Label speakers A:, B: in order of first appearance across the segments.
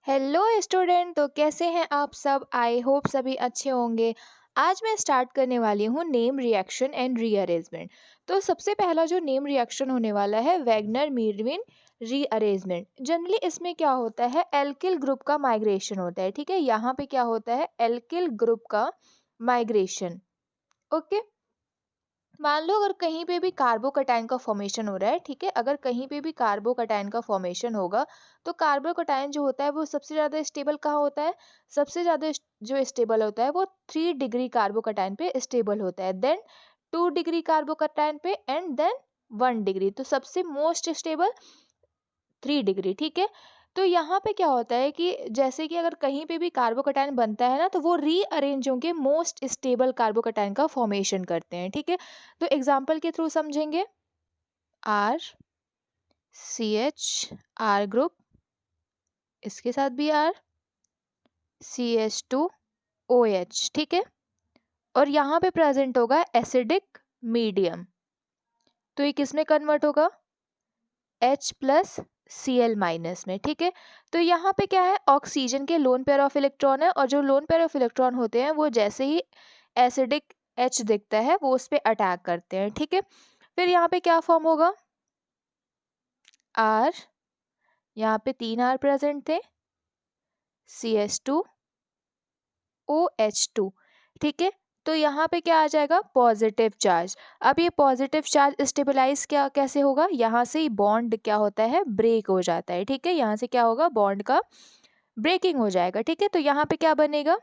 A: Hello student. तो कैसे हैं आप सब? आई होप सभी अच्छे होंगे। आज मैं स्टार्ट करने वाली हूँ नेम रिएक्शन एंड रीअरेंजमेंट। तो सबसे पहला जो नेम रिएक्शन होने वाला है वैगनर मीरविन रीअरेंजमेंट। जनरली इसमें क्या होता है, एल्किल ग्रुप का माइग्रेशन होता है। ठीक है, यहाँ पे क्या होता है, एल्किल ग्रुप का माइग्रेशन। ओके, मान लो अगर कहीं पे भी कार्बोकटायन का फॉर्मेशन हो रहा है, ठीक है, अगर कहीं पे भी कार्बोकटायन का फॉर्मेशन होगा तो कार्बोकटायन जो होता है वो सबसे ज़्यादा स्टेबल कहाँ होता है? सबसे ज़्यादा जो स्टेबल होता है वो 3 डिग्री कार्बोकटायन पे स्टेबल होता है, देन 2 डिग्री कार्बोकटायन पे, एंड देन 1 डिग्री। तो सबसे मोस्ट स्टेबल 3 डिग्री। ठीक है, तो यहाँ पे क्या होता है कि जैसे कि अगर कहीं पे भी कार्बोकटायन बनता है ना तो वो रीअरेंज होके मोस्ट स्टेबल कार्बोकटायन का फॉर्मेशन करते हैं। ठीक है, तो एग्जाम्पल के थ्रू समझेंगे। R C H, R group, इसके साथ भी R, C H two O H. ठीक है, और यहाँ पे प्रेजेंट होगा एसिडिक मीडियम, तो ये किस में कन्वर्ट होगा? H plus C L minus में। ठीक है, तो यहाँ पे क्या है, ऑक्सीजन के लोन पेयर ऑफ इलेक्ट्रॉन है, और जो लोन पेयर ऑफ इलेक्ट्रॉन होते हैं वो जैसे ही एसिडिक H दिखता है वो उस पर अटैक करते हैं। ठीक है, फिर यहाँ पे क्या फॉर्म होगा? R, यहाँ पे 3 R प्रेजेंट थे, CH2OH2। ठीक है, तो यहाँ पे क्या आ जाएगा? Positive charge. अब ये पॉजिटिव चार्ज स्टेबलाइज क्या कैसे होगा? यहाँ से ही बॉन्ड क्या होता है, ब्रेक हो जाता है। ठीक है, यहाँ से क्या होगा, बॉन्ड का ब्रेकिंग हो जाएगा। ठीक है, तो यहाँ पे क्या बनेगा?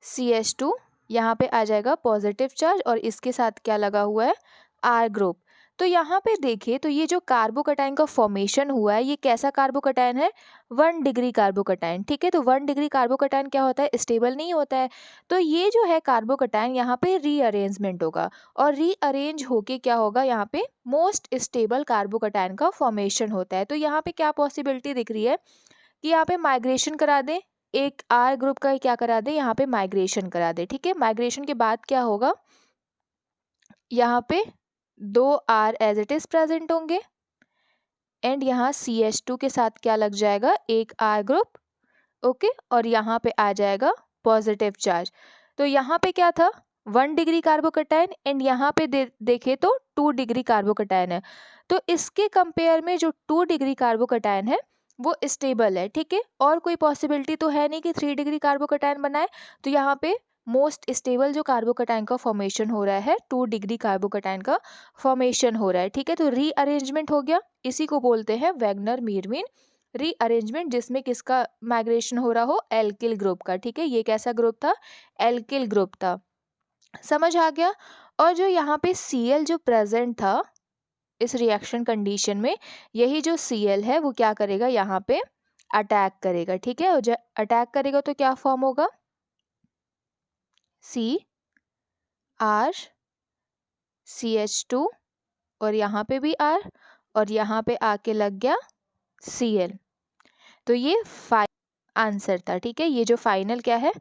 A: CH2, यहाँ पे आ जाएगा पॉजिटिव चार्ज, और इसके साथ क्या लगा हुआ है? R group. तो यहाँ पे देखिए, तो ये जो कार्बोकटायन का फॉर्मेशन हुआ है ये कैसा कार्बोकटायन है? 1 डिग्री कार्बोकटायन। ठीक है, तो 1 डिग्री कार्बोकटायन क्या होता है? स्टेबल नहीं होता है। तो ये जो है कार्बोकटायन यहाँ पे रीअरेंजमेंट होगा, और रीअरेंज होके क्या होगा, यहाँ पे मोस्ट स्टेबल कार्बोकटायन का फॉर्मेशन होता है। तो यहाँ पे क्या पॉसिबिलिटी दिख रही है कि यहाँ पे माइग्रेशन करा दें, एक आर ग्रुप का क्या करा दे, यहाँ पे माइग्रेशन करा दे। ठीक है, माइग्रेशन के बाद क्या होगा, यहाँ पे 2 R as it is present होंगे, एंड यहाँ CH2 के साथ क्या लग जाएगा, एक R ग्रुप। ओके, और यहाँ पे आ जाएगा पॉजिटिव चार्ज। तो यहाँ पे क्या था, 1 डिग्री कार्बोकटायन, एंड यहाँ पे देखे तो 2 डिग्री कार्बोकटायन है। तो इसके कंपेयर में जो 2 डिग्री कार्बोकटायन है वो स्टेबल है। ठीक है, और कोई पॉसिबिलिटी तो है नहीं कि 3 डिग्री कार्बोकटायन बनाए। तो यहाँ पे मोस्ट स्टेबल जो कार्बोकटायन का फॉर्मेशन हो रहा है, 2 डिग्री कार्बोकटायन का फॉर्मेशन हो रहा है। ठीक है, तो रीअरेंजमेंट हो गया, इसी को बोलते हैं वैगनर मीरविन रीअरेंजमेंट, जिसमें किसका माइग्रेशन हो रहा हो, एल्किल ग्रुप का। ठीक है, ये कैसा ग्रुप था? एल्किल ग्रुप था। समझ आ गया? और जो यहाँ पे Cl जो प्रेजेंट था इस रिएक्शन कंडीशन में, यही जो Cl है वो क्या करेगा, यहाँ पे अटैक करेगा। ठीक है, और जब अटैक करेगा तो क्या फॉर्म होगा? CR, CH2, और यहाँ पे भी R, और यहाँ पे आके लग गया Cl। तो ये फाइनल आंसर था। ठीक है, ये जो फाइनल क्या है।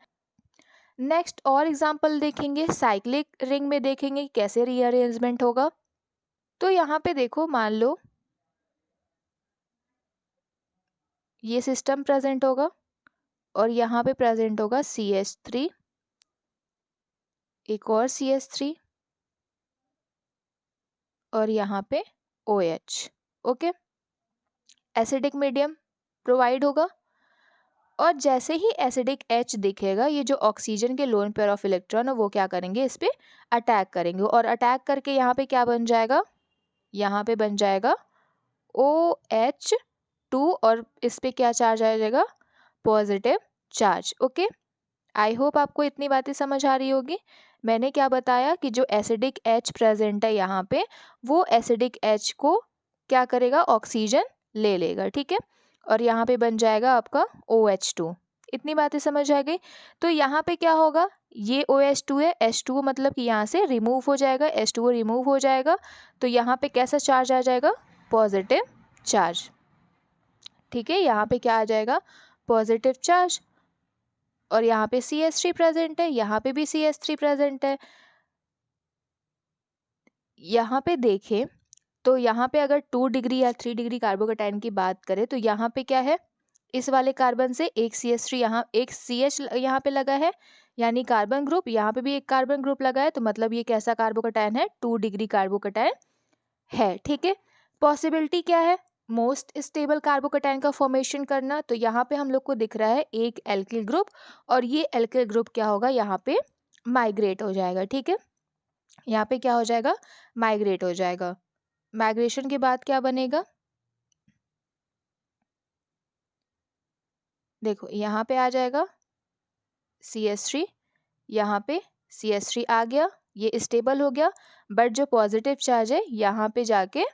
A: नेक्स्ट और एग्जांपल देखेंगे, साइक्लिक रिंग में देखेंगे कैसे रीअरेंजमेंट होगा। तो यहाँ पे देखो, मान लो ये सिस्टम प्रेजेंट होगा, और यहाँ पे प्रेजेंट होगा CH3, एक और CH3, और यहाँ पे OH। Okay, acidic medium provide होगा, और जैसे ही एसिडिक H दिखेगा, ये जो ऑक्सीजन के लोन पेयर ऑफ इलेक्ट्रॉन है वो क्या करेंगे, इस पे अटैक करेंगे, और अटैक करके यहाँ पे क्या बन जाएगा, यहाँ पे बन जाएगा OH2, और इस पे क्या चार्ज आ जाएगा, positive charge. Okay, I hope आपको इतनी बातें समझ आ रही होगी। मैंने क्या बताया कि जो एसिडिक H प्रेजेंट है यहाँ पे, वो एसिडिक H को क्या करेगा, ऑक्सीजन ले लेगा। ठीक है, और यहाँ पे बन जाएगा आपका OH2। इतनी बातें समझ आ गई। तो यहाँ पे क्या होगा, ये OH2 है, H2 मतलब कि यहाँ से रिमूव हो जाएगा, H2 रिमूव हो जाएगा, तो यहाँ पे कैसा चार्ज आ जाएगा, पॉजिटिव चार्ज। ठीक है, यहाँ पे क्या आ जाएगा, पॉजिटिव चार्ज, और यहाँ पे CH3 प्रेजेंट है, यहाँ पे भी CH3 प्रेजेंट है। यहाँ पे देखें तो यहाँ पे अगर 2 डिग्री या 3 डिग्री कार्बोकैटायन की बात करें तो यहाँ पे क्या है, इस वाले कार्बन से एक CH3 यहाँ, एक CH यहाँ पे लगा है, यानी कार्बन ग्रुप, यहाँ पे भी एक कार्बन ग्रुप लगा है, तो मतलब ये कैसा कार्बोकैटायन है, 2 डिग्री कार्बोकैटायन है। ठीक है, पॉसिबिलिटी क्या है, मोस्ट स्टेबल कार्बोकैटायन का फॉर्मेशन करना। तो यहाँ पे हम लोग को दिख रहा है एक एल्किल ग्रुप, और ये एल्किल ग्रुप क्या होगा, यहाँ पे माइग्रेट हो जाएगा। ठीक है, यहाँ पे क्या हो जाएगा, माइग्रेट हो जाएगा। माइग्रेशन के बाद क्या बनेगा, देखो यहाँ पे आ जाएगा CH3, यहाँ पे CH3 आ गया, ये स्टेबल हो गया, बट जो पॉजिटिव चार्ज है यहाँ पे जाके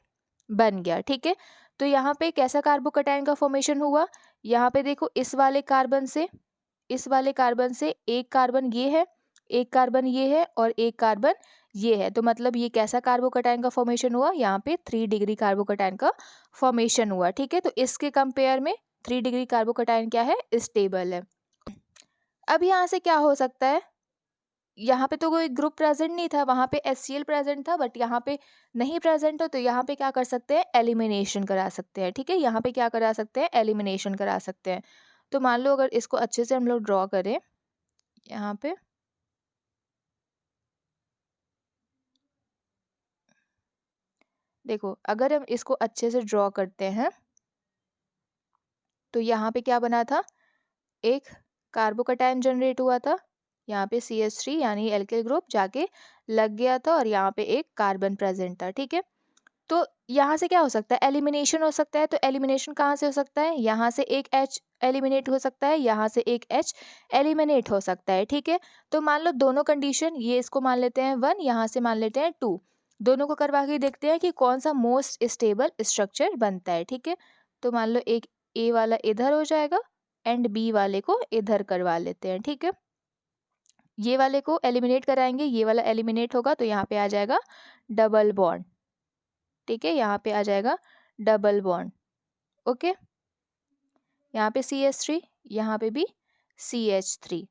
A: बन गया। ठीक है, तो यहाँ पे कैसा कार्बोकैटायन का फॉर्मेशन हुआ, यहाँ पे देखो इस वाले कार्बन से, इस वाले कार्बन से एक कार्बन ये है, एक कार्बन ये है, और एक कार्बन ये है, तो मतलब ये कैसा कार्बोकैटायन का फॉर्मेशन हुआ, यहाँ पे 3 डिग्री कार्बोकैटायन का फॉर्मेशन हुआ। ठीक है, तो इसके कंपेयर में 3 डिग्री कार्बोकैटायन क्या है, स्टेबल है। अब यहाँ से क्या हो सकता है, यहाँ पे तो कोई ग्रुप प्रेजेंट नहीं था, वहाँ पे HCl प्रेजेंट था, बट यहाँ पे नहीं प्रेजेंट हो, तो यहाँ पे क्या कर सकते हैं, एलिमिनेशन करा सकते हैं। ठीक है, यहाँ पे क्या करा सकते हैं, एलिमिनेशन करा सकते हैं। तो मान लो अगर इसको अच्छे से हम लोग ड्रॉ करें, यहाँ पे देखो, अगर हम इसको अच्छे से ड्रॉ करते हैं तो यहाँ पे क्या बना था, एक कार्बोकैटायन जनरेट हुआ था, यहाँ पे CH3 यानी एल्किल ग्रुप जाके लग गया था, और यहाँ पे एक कार्बन प्रेजेंट था। ठीक है, तो यहाँ से क्या हो सकता है, एलिमिनेशन हो सकता है। तो एलिमिनेशन कहाँ से हो सकता है, यहाँ से एक H एलिमिनेट हो सकता है, यहाँ से एक H एलिमिनेट हो सकता है। ठीक है, तो मान लो दोनों कंडीशन, ये इसको मान लेते हैं 1, यहाँ से मान लेते हैं 2, दोनों को करवा के देखते हैं कि कौन सा मोस्ट स्टेबल स्ट्रक्चर बनता है। ठीक है, तो मान लो एक A वाला इधर हो जाएगा एंड B वाले को इधर करवा लेते हैं। ठीक है, ये वाले को एलिमिनेट कराएंगे, ये वाला एलिमिनेट होगा, तो यहाँ पे आ जाएगा डबल बॉन्ड। ठीक है, यहाँ पे आ जाएगा डबल बॉन्ड। ओके, यहाँ पे CH3, यहाँ पे भी CH3।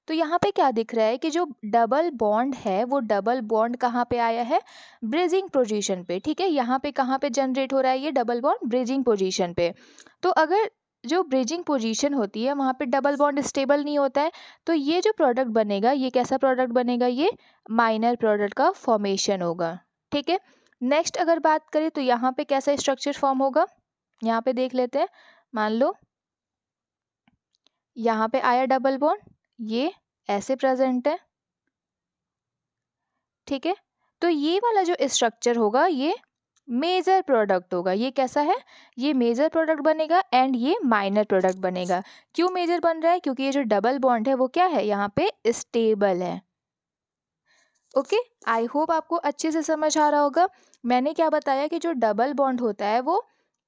A: तो यहाँ पे क्या दिख रहा है कि जो डबल बॉन्ड है वो डबल बॉन्ड कहाँ पे आया है, ब्रिजिंग पोजीशन पे। ठीक है, यहाँ पे कहाँ पे जनरेट हो रहा है ये डबल बॉन्ड, ब्रिजिंग पोजीशन पे। तो अगर जो ब्रिजिंग पोजीशन होती है वहाँ पे डबल बॉन्ड स्टेबल नहीं होता है, तो ये जो प्रोडक्ट बनेगा ये कैसा प्रोडक्ट बनेगा, ये माइनर प्रोडक्ट का फॉर्मेशन होगा। ठीक है, नेक्स्ट अगर बात करें तो यहाँ पे कैसा स्ट्रक्चर फॉर्म होगा, यहाँ पे देख लेते हैं। मान लो यहाँ पे आया डबल बॉन्ड, ये ऐसे प्रेजेंट है। ठीक है, तो ये वाला जो स्ट्रक्चर होगा ये मेजर प्रोडक्ट होगा। ये कैसा है, ये मेजर प्रोडक्ट बनेगा एंड ये माइनर प्रोडक्ट बनेगा। क्यों मेजर बन रहा है, क्योंकि ये जो डबल बॉन्ड है वो क्या है, यहाँ पे स्टेबल है। ओके, आई होप आपको अच्छे से समझ आ रहा होगा। मैंने क्या बताया कि जो डबल बॉन्ड होता है वो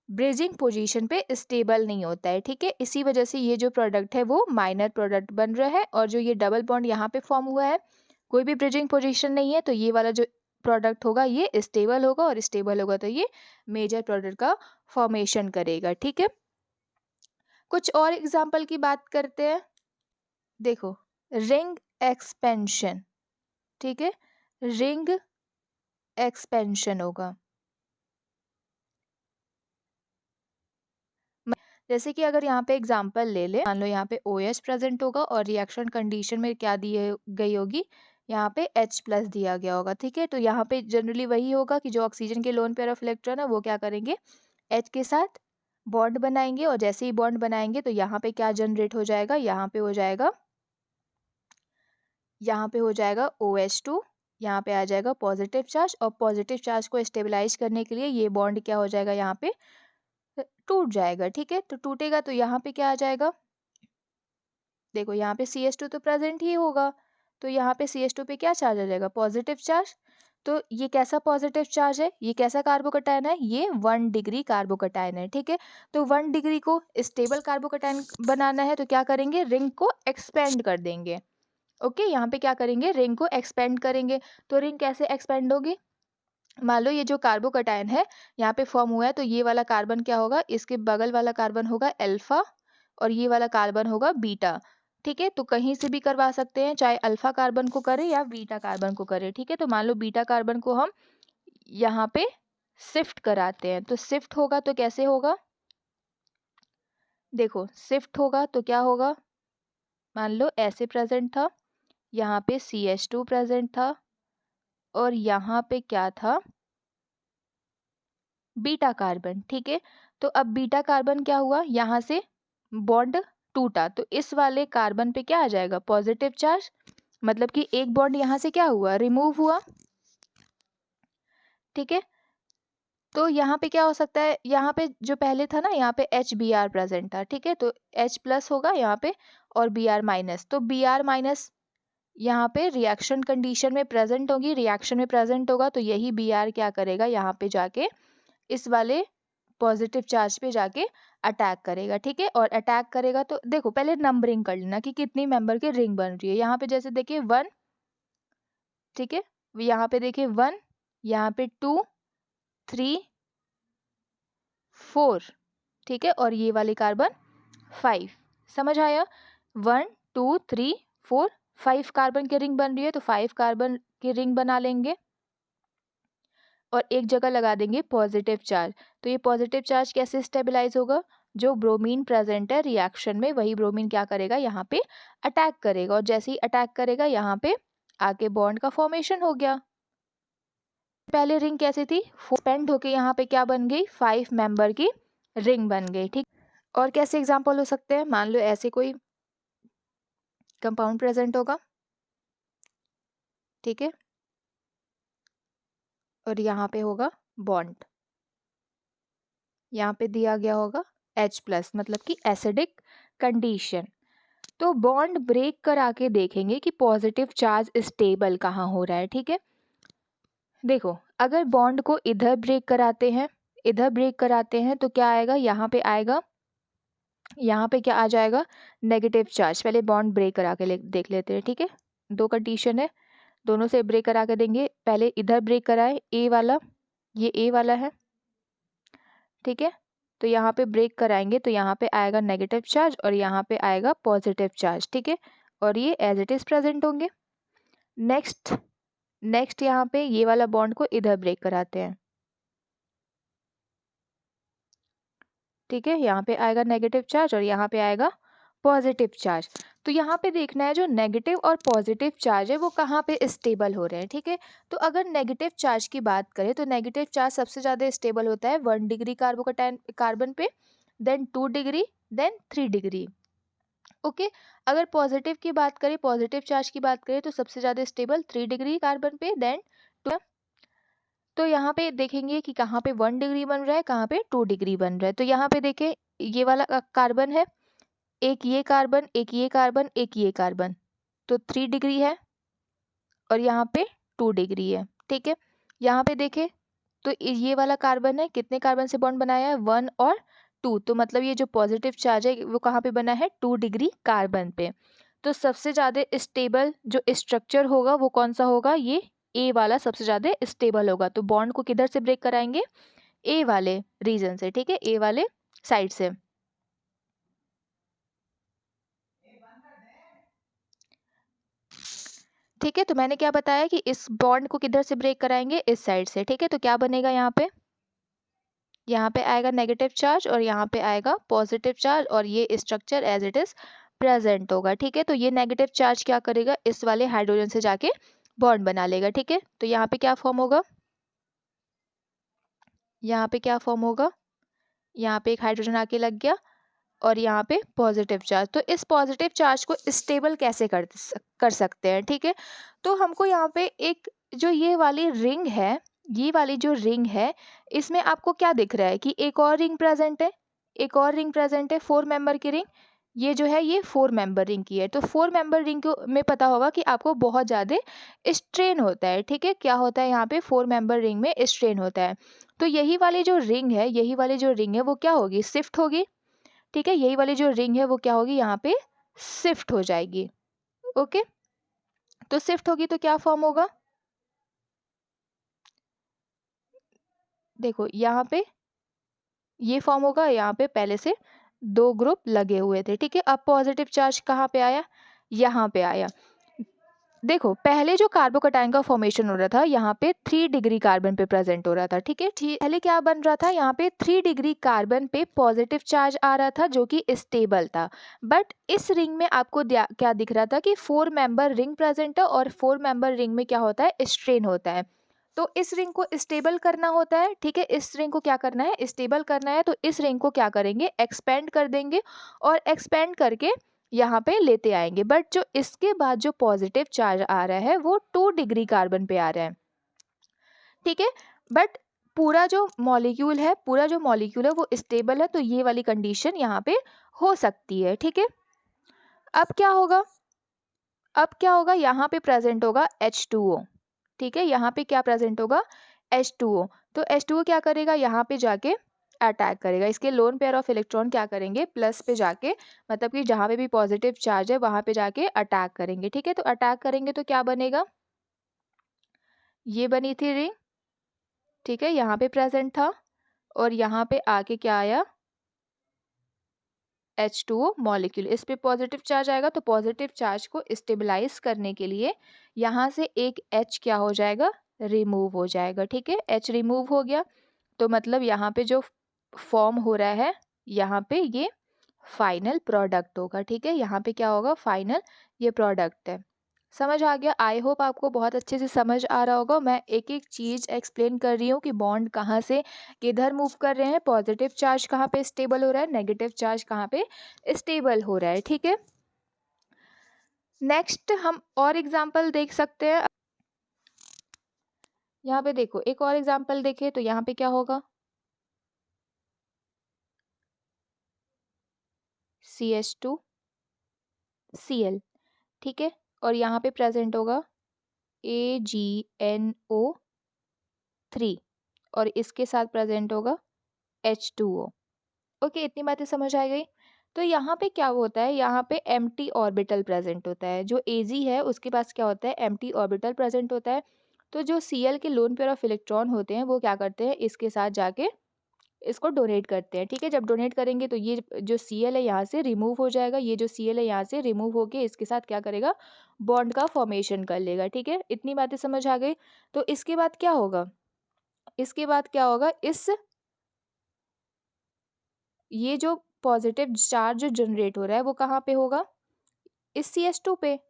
A: ब्रिजिंग पोजीशन पे स्टेबल नहीं होता है। ठीक है, इसी वजह से ये जो प्रोडक्ट है वो माइनर प्रोडक्ट बन रहा है, और जो ये डबल बॉन्ड यहाँ पे फॉर्म हुआ है कोई भी ब्रिजिंग पोजीशन नहीं है, तो ये वाला जो प्रोडक्ट होगा ये स्टेबल होगा, और स्टेबल होगा तो ये मेजर प्रोडक्ट का फॉर्मेशन करेगा। ठीक है, कुछ और एग्जाम्पल की बात करते हैं। देखो, रिंग एक्सपेंशन। ठीक है, रिंग एक्सपेंशन होगा, जैसे कि अगर यहाँ पे एग्जांपल ले ले, मान लो यहाँ पे OH प्रेजेंट होगा और रिएक्शन कंडीशन में क्या दी गई होगी, यहाँ पे H प्लस दिया गया होगा। ठीक है, तो यहाँ पे जनरली वही होगा कि जो ऑक्सीजन के लोन पेयर ऑफ इलेक्ट्रॉन है वो क्या करेंगे, H के साथ बॉन्ड बनाएंगे, और जैसे ही बॉन्ड बनाएंगे तो यहाँ पे क्या जनरेट हो जाएगा, यहाँ पे हो जाएगा, यहाँ पे हो जाएगा OH2, यहाँ पे आ जाएगा पॉजिटिव चार्ज, और पॉजिटिव चार्ज को स्टेबलाइज करने के लिए ये बॉन्ड क्या हो जाएगा, यहाँ पे टूट जाएगा। ठीक है, तो टूटेगा तो यहाँ पे क्या आ जाएगा, देखो यहाँ पे CH2 तो प्रेजेंट ही होगा, तो यहाँ पे CH2 पे क्या चार्ज आ जाएगा, पॉजिटिव चार्ज। तो ये कैसा पॉजिटिव चार्ज है, ये कैसा कार्बोकैटायन है, ये 1 डिग्री कार्बोकैटायन है। ठीक है, तो 1 डिग्री को स्टेबल कार्बोकैटायन बनाना है तो क्या करेंगे, रिंग को एक्सपेंड कर देंगे। ओके, यहाँ पे क्या करेंगे, रिंग को एक्सपेंड करेंगे। तो रिंग कैसे एक्सपेंड होगी, मान लो ये जो कार्बोकैटायन है यहाँ पे फॉर्म हुआ है, तो ये वाला कार्बन क्या होगा, इसके बगल वाला कार्बन होगा अल्फा, और ये वाला कार्बन होगा बीटा। ठीक है, तो कहीं से भी करवा सकते हैं, चाहे अल्फा कार्बन को करें या बीटा कार्बन को करें। ठीक है, तो मान लो बीटा कार्बन को हम यहाँ पे शिफ्ट कराते हैं। तो शिफ्ट होगा तो कैसे होगा, देखो शिफ्ट होगा तो क्या होगा, मान लो ऐसे प्रेजेंट था, यहाँ पे CH2 प्रेजेंट था और यहाँ पे क्या था, बीटा कार्बन। ठीक है, तो अब बीटा कार्बन क्या हुआ, यहाँ से बॉन्ड टूटा, तो इस वाले कार्बन पे क्या आ जाएगा, पॉजिटिव चार्ज, मतलब कि एक बॉन्ड यहाँ से क्या हुआ, रिमूव हुआ। ठीक है, तो यहाँ पे क्या हो सकता है, यहाँ पे जो पहले था ना, यहाँ पे HBr प्रेजेंट था। ठीक है, तो H प्लस होगा यहाँ पे और Br माइनस, तो Br माइनस यहाँ पे रिएक्शन कंडीशन में प्रेजेंट होगी, रिएक्शन में प्रेजेंट होगा, तो यही Br क्या करेगा, यहाँ पे जाके इस वाले पॉजिटिव चार्ज पे जाके अटैक करेगा। ठीक है, और अटैक करेगा तो देखो पहले नंबरिंग कर लेना कि कितनी मेंबर की रिंग बन रही है। यहाँ पे जैसे देखिए 1, ठीक है, यहाँ पे देखिए 1, यहाँ पे 2, 3, 4, ठीक है, और ये वाली कार्बन 5। समझ आया, 1, 2, 3, 4, 5 कार्बन की रिंग बन रही है, तो 5 कार्बन की रिंग बना लेंगे और एक जगह लगा देंगे पॉजिटिव चार्ज। तो ये पॉजिटिव चार्ज कैसे स्टेबलाइज होगा, जो ब्रोमीन प्रेजेंट है रिएक्शन में, वही ब्रोमीन क्या करेगा, यहाँ पे अटैक करेगा, और जैसे ही अटैक करेगा यहाँ पे आके बॉन्ड का फॉर्मेशन हो गया। पहले रिंग कैसी थी, स्पेंड होके यहाँ पे क्या बन गई, 5 मेंबर की रिंग बन गई। ठीक, और कैसे एग्जाम्पल हो सकते हैं, मान लो ऐसे कोई कंपाउंड प्रेजेंट होगा, ठीक है, और यहाँ पे होगा बॉन्ड, यहाँ पे दिया गया होगा H प्लस, मतलब कि एसिडिक कंडीशन। तो बॉन्ड ब्रेक करा के देखेंगे कि पॉजिटिव चार्ज स्टेबल कहाँ हो रहा है। ठीक है, देखो अगर बॉन्ड को इधर ब्रेक कराते हैं, इधर ब्रेक कराते हैं तो क्या आएगा, यहाँ पे आएगा, यहाँ पे क्या आ जाएगा, नेगेटिव चार्ज। पहले बॉन्ड ब्रेक करा के देख लेते हैं। ठीक है, दो कंडीशन है, दोनों से ब्रेक करा के देंगे। पहले इधर ब्रेक कराए, ए वाला, ये ए वाला है, ठीक है, तो यहाँ पे ब्रेक कराएंगे तो यहाँ पे आएगा नेगेटिव चार्ज और यहाँ पे आएगा पॉजिटिव चार्ज। ठीक है, और ये एज इट इज प्रेजेंट होंगे। नेक्स्ट यहाँ पे ये वाला बॉन्ड को इधर ब्रेक कराते हैं। ठीक है, यहाँ पे आएगा नेगेटिव चार्ज और यहाँ पे आएगा पॉजिटिव चार्ज। तो यहाँ पे देखना है जो नेगेटिव और पॉजिटिव चार्ज है वो कहाँ पे स्टेबल हो रहे हैं। ठीक है, तो अगर नेगेटिव चार्ज की बात करें तो नेगेटिव चार्ज सबसे ज़्यादा स्टेबल होता है 1 डिग्री कार्बन पे, then 2 degree, then 3 degree. Okay, अगर पॉजिटिव की बात करें, पॉजिटिव चार्ज की बात करें तो सबसे ज़्यादा स्टेबल 3 डिग्री कार्बन पे, देन 2। तो यहाँ पे देखेंगे कि कहाँ पे 1 डिग्री बन रहा है, कहाँ पे 2 डिग्री बन रहा है। तो यहाँ पे देखें ये वाला कार्बन है, एक ये कार्बन, एक ये कार्बन, एक ये कार्बन, तो 3 डिग्री है और यहाँ पे 2 डिग्री है। ठीक है, यहाँ पे देखें तो ये वाला कार्बन है, कितने कार्बन से बॉन्ड बनाया है, 1 और 2, तो मतलब ये जो पॉजिटिव चार्ज है वो कहाँ पे बना है, 2 डिग्री कार्बन पे। तो सबसे ज़्यादा स्टेबल जो स्ट्रक्चर होगा वो कौन सा होगा, ये ए वाला सबसे ज़्यादा स्टेबल होगा। तो बॉन्ड को किधर से ब्रेक कराएंगे, ए वाले रीजन से। ठीक है, ए वाले साइड से। ठीक है, तो मैंने क्या बताया कि इस बॉन्ड को किधर से ब्रेक कराएंगे, इस साइड से। ठीक है, तो क्या बनेगा, यहाँ पे आएगा नेगेटिव चार्ज और यहाँ पे आएगा पॉजिटिव चार्ज और ये structure as it is present होगा। ठीक है, तो ये नेगेटिव चार्ज क्या करेगा, इस वाले हाइड्रोजन से जाके बॉन्ड बना लेगा। ठीक है, तो यहाँ पे क्या फॉर्म होगा, यहाँ पे क्या फॉर्म होगा, यहाँ पे एक हाइड्रोजन आके लग गया और यहाँ पे पॉजिटिव चार्ज। तो इस पॉजिटिव चार्ज को स्टेबल कैसे कर सकते हैं। ठीक है, तो हमको यहाँ पे एक जो ये वाली रिंग है, ये वाली जो रिंग है, इसमें आपको क्या दिख रहा है कि एक और रिंग प्रेजेंट है, एक और रिंग प्रेजेंट है, 4 मेंबर की रिंग। ये जो है ये 4 मेंबर रिंग की है। तो 4 मेंबर रिंग में पता होगा कि आपको बहुत ज़्यादा स्ट्रेन होता है। ठीक है, क्या होता है यहाँ पे 4 मेंबर रिंग में स्ट्रेन होता है। तो यही वाली जो रिंग है, यही वाली जो रिंग है वो क्या होगी, शिफ्ट होगी। ठीक है, यही वाली जो रिंग है वो क्या होगी, यहाँ पे शिफ्ट हो जाएगी। ओके, तो शिफ्ट होगी तो क्या फॉर्म होगा, देखो यहाँ पे ये फॉर्म होगा, यहाँ पे पहले से 2 ग्रुप लगे हुए थे। ठीक है, अब पॉजिटिव चार्ज कहाँ पे आया, यहाँ पे आया। देखो पहले जो कार्बोकैटायन का फॉर्मेशन हो रहा था यहाँ पे 3 डिग्री कार्बन पे प्रेजेंट हो रहा था, ठीक है। पहले क्या बन रहा था, यहाँ पे 3 डिग्री कार्बन पे पॉजिटिव चार्ज आ रहा था जो कि स्टेबल था। बट इस रिंग में आपको क्या दिख रहा था कि 4 मेंबर रिंग प्रेजेंट है, और 4 मेंबर रिंग में क्या होता है, स्ट्रेन होता है। तो इस रिंग को स्टेबल करना होता है, ठीक है। इस रिंग को क्या करना है, स्टेबल करना है। तो इस रिंग को क्या करेंगे, एक्सपेंड कर देंगे, और एक्सपेंड करके यहाँ पे लेते आएंगे। बट जो इसके बाद जो पॉजिटिव चार्ज आ रहा है वो 2 डिग्री कार्बन पे आ रहा है, ठीक है। बट पूरा जो मॉलिक्यूल है वो स्टेबल है, तो ये वाली कंडीशन यहाँ पे हो सकती है, ठीक है। अब क्या होगा, यहाँ पे प्रेजेंट होगा H2O, ठीक है। यहाँ पे क्या प्रेजेंट होगा, H2O। तो H2O क्या करेगा, यहाँ पे जाके अटैक करेगा। इसके लोन पेयर ऑफ इलेक्ट्रॉन क्या करेंगे, प्लस पे जाके, मतलब कि जहाँ पे भी पॉजिटिव चार्ज है वहाँ पे जाके अटैक करेंगे, ठीक है। तो अटैक करेंगे तो क्या बनेगा, ये बनी थी रिंग, ठीक है, यहाँ पे प्रेजेंट था, और यहाँ पे आके क्या आया, H2O मॉलिक्यूल। इस पे पॉजिटिव चार्ज आएगा, तो पॉजिटिव चार्ज को स्टेबलाइज करने के लिए यहाँ से एक H क्या हो जाएगा, रिमूव हो जाएगा, ठीक है। H रिमूव हो गया, तो मतलब यहाँ पे जो फॉर्म हो रहा है, यहाँ पे ये फाइनल प्रोडक्ट होगा, ठीक है। यहाँ पे क्या होगा, फाइनल ये प्रोडक्ट है। समझ आ गया, आई होप आपको बहुत अच्छे से समझ आ रहा होगा। मैं एक एक चीज़ एक्सप्लेन कर रही हूँ कि बॉन्ड कहाँ से किधर मूव कर रहे हैं, पॉजिटिव चार्ज कहाँ पे स्टेबल हो रहा है, नेगेटिव चार्ज कहाँ पे स्टेबल हो रहा है, ठीक है। नेक्स्ट हम और एग्जाम्पल देख सकते हैं। यहाँ पे देखो एक और एग्जाम्पल देखें तो यहाँ पे क्या होगा, CH2Cl, ठीक है। और यहाँ पे प्रेजेंट होगा AgNO3, और इसके साथ प्रेजेंट होगा H2O। ओके, इतनी बातें समझ आ गई। तो यहाँ पे क्या होता है, यहाँ पे एम्प्टी ऑर्बिटल प्रेजेंट होता है। जो Ag है उसके पास क्या होता है, एम्प्टी ऑर्बिटल प्रेजेंट होता है। तो जो Cl के लोन पेयर ऑफ इलेक्ट्रॉन होते हैं वो क्या करते हैं, इसके साथ जाके इसको डोनेट करते हैं, ठीक है। जब डोनेट करेंगे तो ये जो Cl है यहाँ से रिमूव हो जाएगा, ये जो Cl है यहाँ से रिमूव होके इसके साथ क्या करेगा, बॉन्ड का फॉर्मेशन कर लेगा, ठीक है। इतनी बातें समझ आ गई। तो इसके बाद क्या होगा, ये जो पॉजिटिव चार्ज जो जनरेट हो रहा है वो कहाँ पे होगा, इस CH2 पे।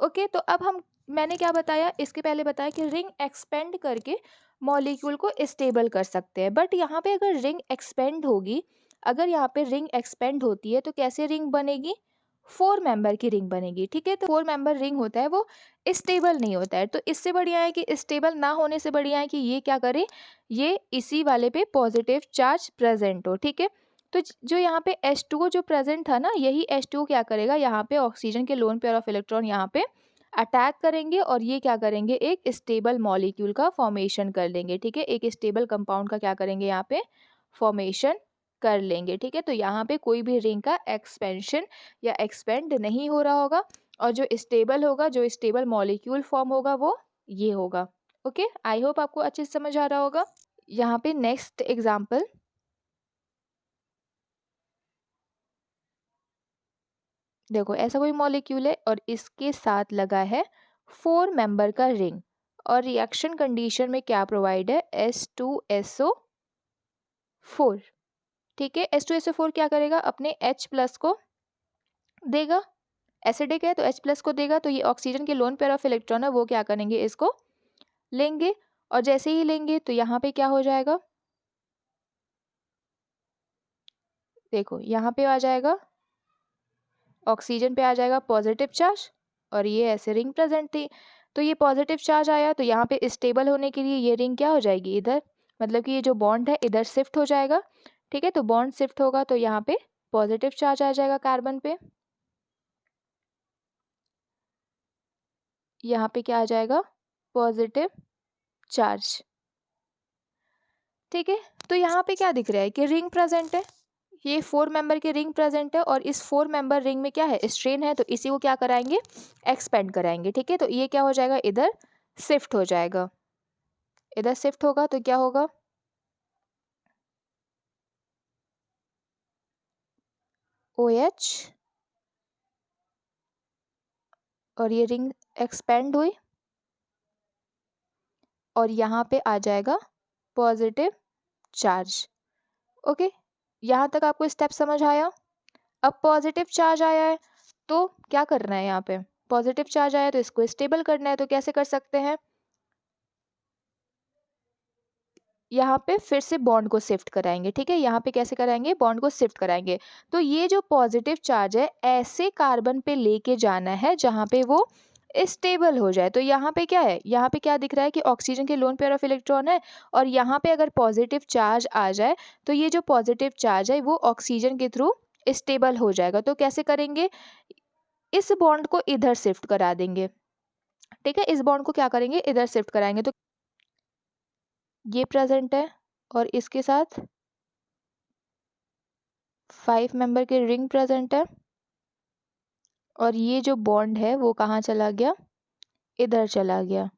A: ओके, तो अब हम, मैंने क्या बताया, इसके पहले बताया कि रिंग एक्सपेंड करके मॉलिक्यूल को स्टेबल कर सकते हैं। बट यहाँ पे अगर रिंग एक्सपेंड होगी, अगर यहाँ पे रिंग एक्सपेंड होती है तो कैसे रिंग बनेगी, 4 मेंबर की रिंग बनेगी, ठीक है। तो 4 मेंबर रिंग होता है वो स्टेबल नहीं होता है। तो इससे बढ़िया है कि स्टेबल ना होने से बढ़िया है कि ये क्या करे, ये इसी वाले पे पॉजिटिव चार्ज प्रेजेंट हो, ठीक है। तो जो यहाँ पे H2O जो प्रेजेंट था ना, यही H2O क्या करेगा, यहाँ पे ऑक्सीजन के लोन पेयर ऑफ इलेक्ट्रॉन यहाँ पे अटैक करेंगे, और ये क्या करेंगे, एक स्टेबल मॉलिक्यूल का फॉर्मेशन कर लेंगे, ठीक है। एक स्टेबल कंपाउंड का क्या करेंगे, यहाँ पे फॉर्मेशन कर लेंगे, ठीक है। तो यहाँ पे कोई भी रिंग का एक्सपेंशन या एक्सपेंड नहीं हो रहा होगा, और जो स्टेबल होगा, जो स्टेबल मॉलिक्यूल फॉर्म होगा वो ये होगा। ओके, आई होप आपको अच्छे से समझ आ रहा होगा। यहाँ पे नेक्स्ट एग्जाम्पल देखो, ऐसा कोई मॉलिक्यूल है और इसके साथ लगा है 4 मेंबर का रिंग, और रिएक्शन कंडीशन में क्या प्रोवाइड है, H2SO4, ठीक है। H2SO4 क्या करेगा, अपने H प्लस को देगा, एसिडिक है तो H प्लस को देगा। तो ये ऑक्सीजन के लोन पेयर ऑफ इलेक्ट्रॉन है वो क्या करेंगे, इसको लेंगे, और जैसे ही लेंगे तो यहाँ पे क्या हो जाएगा, देखो यहाँ पे आ जाएगा, ऑक्सीजन पे आ जाएगा पॉजिटिव चार्ज, और ये ऐसे रिंग प्रेजेंट थी। तो ये पॉजिटिव चार्ज आया, तो यहाँ पे स्टेबल होने के लिए ये रिंग क्या हो जाएगी, इधर, मतलब कि ये जो बॉन्ड है इधर शिफ्ट हो जाएगा, ठीक है। तो बॉन्ड शिफ्ट होगा तो यहाँ पे पॉजिटिव चार्ज आ जाएगा कार्बन पे, यहाँ पे क्या आ जाएगा, पॉजिटिव चार्ज, ठीक है। तो यहाँ पे क्या दिख रहा है कि रिंग प्रेजेंट है, ये 4 मेंबर की रिंग प्रेजेंट है, और इस 4 मेंबर रिंग में क्या है, स्ट्रेन है। तो इसी को क्या कराएंगे, एक्सपेंड कराएंगे, ठीक है। तो ये क्या हो जाएगा, इधर शिफ्ट हो जाएगा, इधर शिफ्ट होगा तो क्या होगा, OH, और ये रिंग एक्सपेंड हुई और यहाँ पे आ जाएगा पॉजिटिव चार्ज। ओके, यहाँ तक आपको स्टेप समझ आया। अब पॉजिटिव चार्ज आया है तो क्या करना है, यहाँ पे पॉजिटिव चार्ज आया तो इसको स्टेबल करना है। तो कैसे कर सकते हैं, यहाँ पे फिर से बॉन्ड को शिफ्ट कराएंगे। ठीक है, यहाँ पे कैसे कराएंगे, बॉन्ड को शिफ्ट कराएंगे। तो ये जो पॉजिटिव चार्ज है ऐसे कार्बन पे लेके जाना है जहाँ पे वो स्टेबल हो जाए। तो यहाँ पे क्या है, यहाँ पे क्या दिख रहा है कि ऑक्सीजन के लोन पेयर ऑफ इलेक्ट्रॉन है और यहाँ पे अगर पॉजिटिव चार्ज आ जाए तो ये जो पॉजिटिव चार्ज है वो ऑक्सीजन के थ्रू स्टेबल हो जाएगा। तो कैसे करेंगे, इस बॉन्ड को इधर शिफ्ट करा देंगे। ठीक है, इस बॉन्ड को क्या करेंगे, इधर शिफ्ट कराएंगे। तो ये प्रेजेंट है और इसके साथ 5 मेंबर के रिंग प्रेजेंट है और ये जो बॉन्ड है वो कहाँ चला गया, इधर चला गया।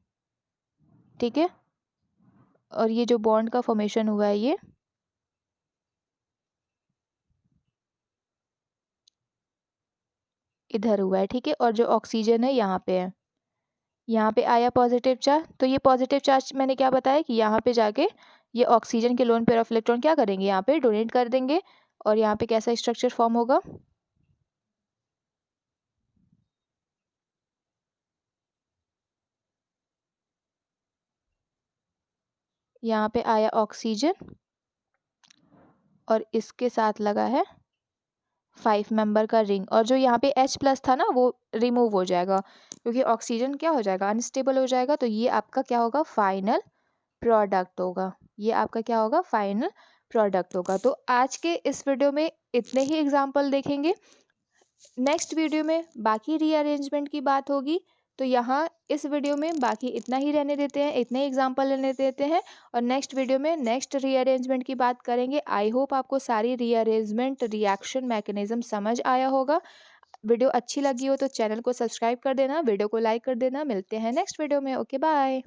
A: ठीक है, और ये जो बॉन्ड का फॉर्मेशन हुआ है ये इधर हुआ है। ठीक है, और जो ऑक्सीजन है यहाँ पे है, यहाँ पे आया पॉजिटिव चार्ज। तो ये पॉजिटिव चार्ज मैंने क्या बताया कि यहाँ पे जाके ये ऑक्सीजन के लोन पेयर ऑफ इलेक्ट्रॉन क्या करेंगे, यहाँ पे डोनेट कर देंगे और यहाँ पे कैसा स्ट्रक्चर फॉर्म होगा, यहाँ पे आया ऑक्सीजन और इसके साथ लगा है 5 मेंबर का रिंग और जो यहाँ पे H+ था ना वो रिमूव हो जाएगा क्योंकि ऑक्सीजन क्या हो जाएगा, अनस्टेबल हो जाएगा। तो ये आपका क्या होगा, फाइनल प्रोडक्ट होगा। ये आपका क्या होगा, फाइनल प्रोडक्ट होगा। तो आज के इस वीडियो में इतने ही एग्जाम्पल देखेंगे। नेक्स्ट वीडियो में बाकी रीअरेंजमेंट की बात होगी। तो यहाँ इस वीडियो में बाकी इतना ही रहने देते हैं, इतने एग्जाम्पल रहने देते हैं और नेक्स्ट वीडियो में नेक्स्ट रीअरेंजमेंट की बात करेंगे। आई होप आपको सारी रीअरेंजमेंट रिएक्शन मैकेनिज्म समझ आया होगा। वीडियो अच्छी लगी हो तो चैनल को सब्सक्राइब कर देना, वीडियो को लाइक कर देना। मिलते हैं नेक्स्ट वीडियो में। Okay, bye.